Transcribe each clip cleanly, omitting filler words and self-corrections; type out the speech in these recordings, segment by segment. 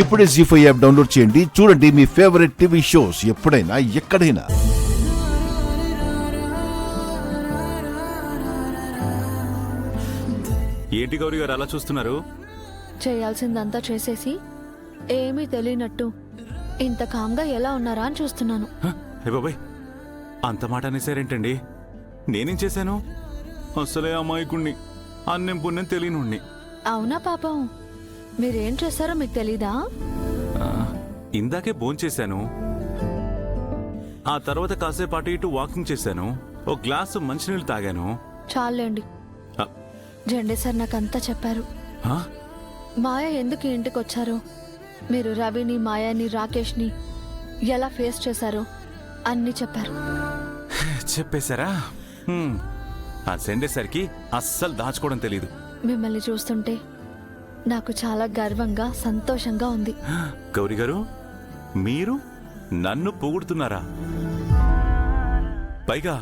ఇప్పుడే జీ5 app download చేయండి. చూడండి మీ ఫేవరెట్ టీవీ షోస్ ఎప్పుడైనా ఎక్కడైనా. ఏంటి గౌరీ గారు అలా చూస్తున్నారు? చేయాల్సిందంతా చేసేసి ఏమీ తెలియనట్టు ఇంత కామ్గా ఎలా ఉన్నారా అని చూస్తున్నాను. హే బాబాయ్, అంత మాట అనేసారేంటండి? నేనేం చేశాను? అసలే అమాయకుణ్ణి, అన్నం పుణ్యం తెలియనుండి. అవునా పాపం, మీరేం చేస్తారో మీకు తెలీదా? ఇందాకే భోంచేశాను, ఆ తర్వాత కాసేపు అటు ఇటు వాకింగ్ చేశాను, ఓ గ్లాసు మంచినీళ్ళు తాగాను. చాలండి, జెండే సార్ నాకంతా చెప్పారు. మాయ ఎందుకు ఇంటికి వచ్చారో, మీరు రవిని, మాయాని, రాకేష్ని ఎలా ఫేస్ చేశారో అన్నీ చెప్పారు. చెప్పేశారా? ఆ సెండేసరికి అస్సలు దాచుకోవడం తెలీదు. మిమ్మల్ని చూస్తుంటే నాకు చాలా గర్వంగా, సంతోషంగా ఉంది. గౌరీ గారు, మీరు నన్ను పొగుడుతున్నారా? పైగా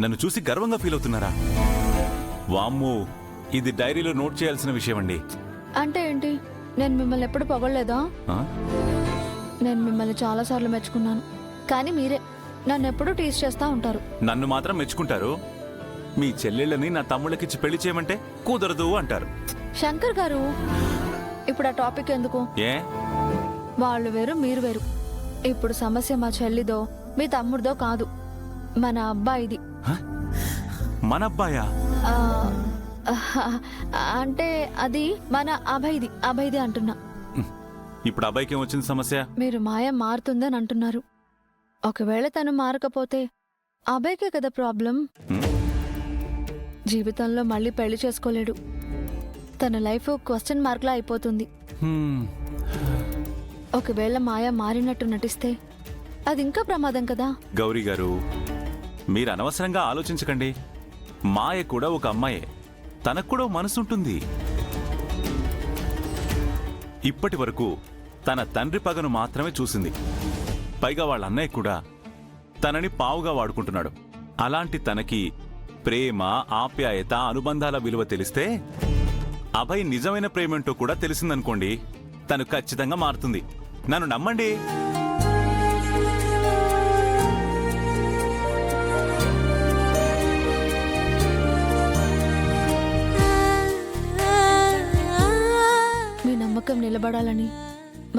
నన్ను చూసి గర్వంగా ఫీల్ అవుతున్నారా? వామ్మో, ఇది డైరీలో నోట్ చేయాల్సిన విషయం అండి. అంటే ఏంటి? నేను మిమ్మల్ని ఎప్పుడు పొగడలేదా? నేను మిమ్మల్ని చాలాసార్లు మెచ్చుకున్నాను, కానీ మీరే నన్ను ఎప్పుడూ టీజ్ చేస్తా ఉంటారు. నన్ను మాత్రం మెచ్చుకుంటారు, మీ చెల్లెళ్ళని నా తమ్ముళ్ళకిచ్చి పెళ్లి చేయమంటే కుదరదు అంటారు. శంకర్ గారు, ఇప్పుడు ఆ టాపిక్ ఎందుకు? ఏ? వాళ్ళు వేరు, మీరు వేరు. ఇప్పుడు సమస్య మా చెల్లిదో మీ తమ్ముడిదో కాదు, మన అబ్బాయిది. మన అబ్బాయా? అంటే అది మన అభయ్ది అంటున్నా. ఇప్పుడు అబ్బాయికి ఏమొచ్చింది సమస్య? మీరు మాయ మారుతుందని అంటున్నారు. ఒకవేళ తను మారకపోతే అభయ్కే కదా ప్రాబ్లం. జీవితంలో మళ్ళీ పెళ్లి చేసుకోలేడు, తన లైఫ్ క్వశ్చన్ మార్క్లా అయిపోతుంది. ఒకవేళ మాయ మారినట్టు నటిస్తే అది ఇంకా ప్రమాదం కదా. గౌరీ గారు, మీరు అనవసరంగా ఆలోచించకండి. మాయ కూడా ఒక అమ్మాయే, తనకు కూడా మనసుంటుంది. ఇప్పటి వరకు తన తండ్రి పగను మాత్రమే చూసింది, పైగా వాళ్ళ అన్నయ్య కూడా తనని పావుగా వాడుకుంటున్నాడు. అలాంటి తనకి ప్రేమ, ఆప్యాయత, అనుబంధాల విలువ తెలిస్తే, అభయ్ నిజమైన ప్రేమేంటో కూడా తెలిసిందనుకోండి, తను ఖచ్చితంగా మారుతుంది. నన్ను నమ్మండి. మీ నమ్మకం నిలబడాలని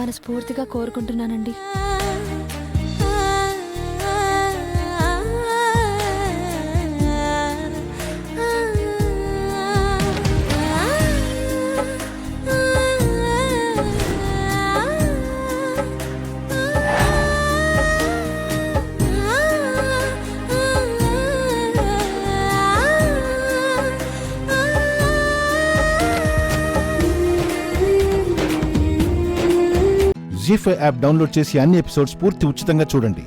మనస్ఫూర్తిగా కోరుకుంటున్నానండి. జీ5 యాప్ డౌన్లోడ్ చేసి అన్ని ఎపిసోడ్స్ పూర్తి ఉచితంగా చూడండి.